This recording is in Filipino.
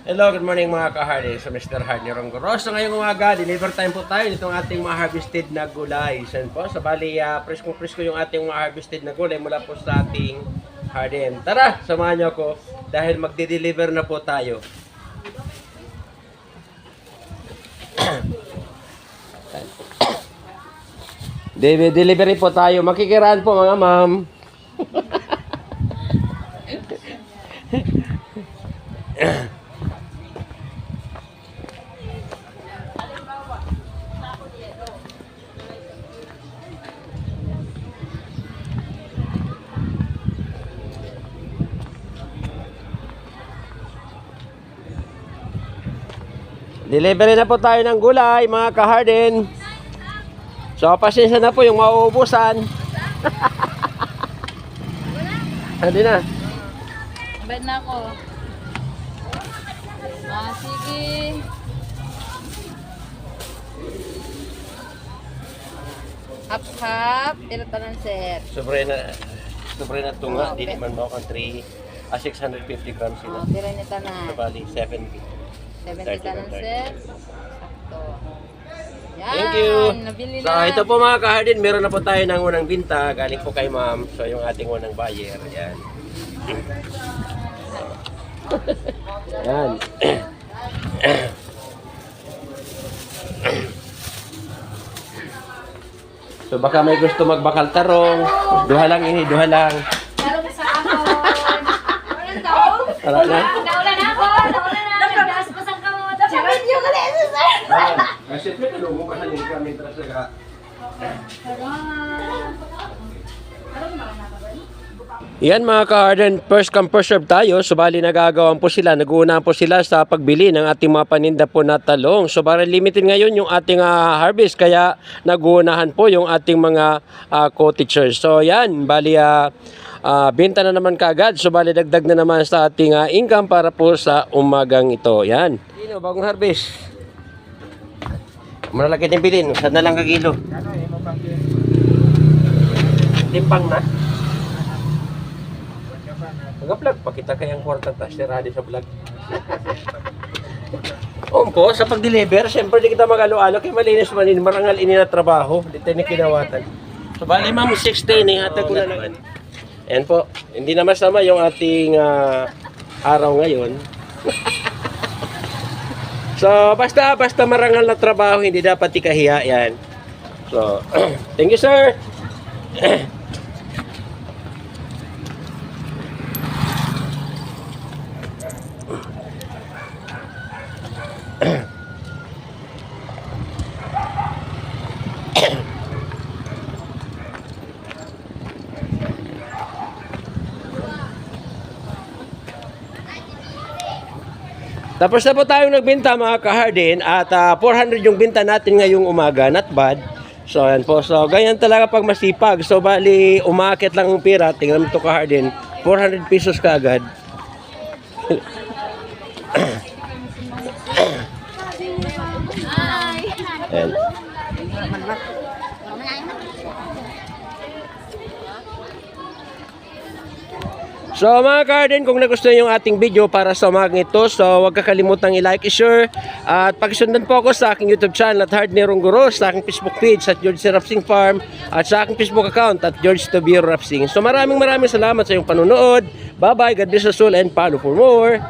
Hello, good morning mga ka-Hardy. So, Mr. Hard Nirongoro. So, ngayong umaga, deliver time po tayo nitong ating mga harvested na gulay. So, po, so bali, presko yung ating mga harvested na gulay mula po sa ating garden. Tara, samahan niyo ako dahil magde-deliver na po tayo. Delivery po tayo. Makikiraan po mga ma'am. Delivery na po tayo ng gulay, mga ka-Harden. So, pasensya na po yung mauubusan. Hindi na. Bad na ako. Sige. Hap-hap. Tilatanan, sir. Sobre na tunga. Dili man mo kang 650 grams sila. Tira niya tanan. So, bali, 70. 70 tanan, sir. Sakto. Yan. Thank you. Nabili So, na. ito po mga ka-Harden, meron na po tayo ng unang binta. Galing po kay ma'am. So, yung ating unang buyer. Yan. Yan. So, baka may gusto magbakal tarong. Duha lang ini, duha lang. Tarong sa ako. Walang daw. Tara na. Naulan ako. Naulan na. Nagdas pa sa kamo. Dapat video ka na, sir. Kasi pwede mo ka halin kami sa Yan mga ka-Harden, first come first serve tayo. So bali nagagawan po sila, nag-uunahan po sila sa pagbili ng ating mga paninda po na talong. So bali limited ngayon yung ating harvest, kaya nag-uunahan po yung ating mga co-teachers. So yan, bali benta na naman kaagad. So bali dagdag na naman sa ating income para po sa umagang ito. Yan. Dino, bagong harvest. Malalaki din bilhin, saan na lang kagilo? Timpang na. Mag-vlog, pakita kayang kwarta ta, ready sa vlog. Po, sa pag-deliver, siyempre di kita mag-alo-alo, kay malinis manin, marangal ini na trabaho, di tayo ni kinawatan. So, bali ma'am, 16, hatag ko na naman. Ayan po, hindi na masama yung ating araw ngayon. So, basta marangal na trabaho, hindi dapat ikahiya, yan. So, thank you sir. Tapos na po tayong nagbenta mga ka-Harden at 400 yung binta natin ngayong umaga, not bad. So yan po, so ganyan talaga pag masipag. So bali umakit lang ang pira, tingnan mo ito ka-Harden, 400 pesos kaagad. Ayan. So mga ka-Harden, kung nagustuhan yung ating video para sa umagang ito, so huwag kakalimutan i-like, i-share, at pakisundan po ako sa aking YouTube channel at Hard Nirongoro, sa aking Facebook page at George Rapsing Farm, at sa aking Facebook account at George Tobiro Rapsing. So maraming salamat sa iyong panunood. Bye bye, God bless us all, and follow for more.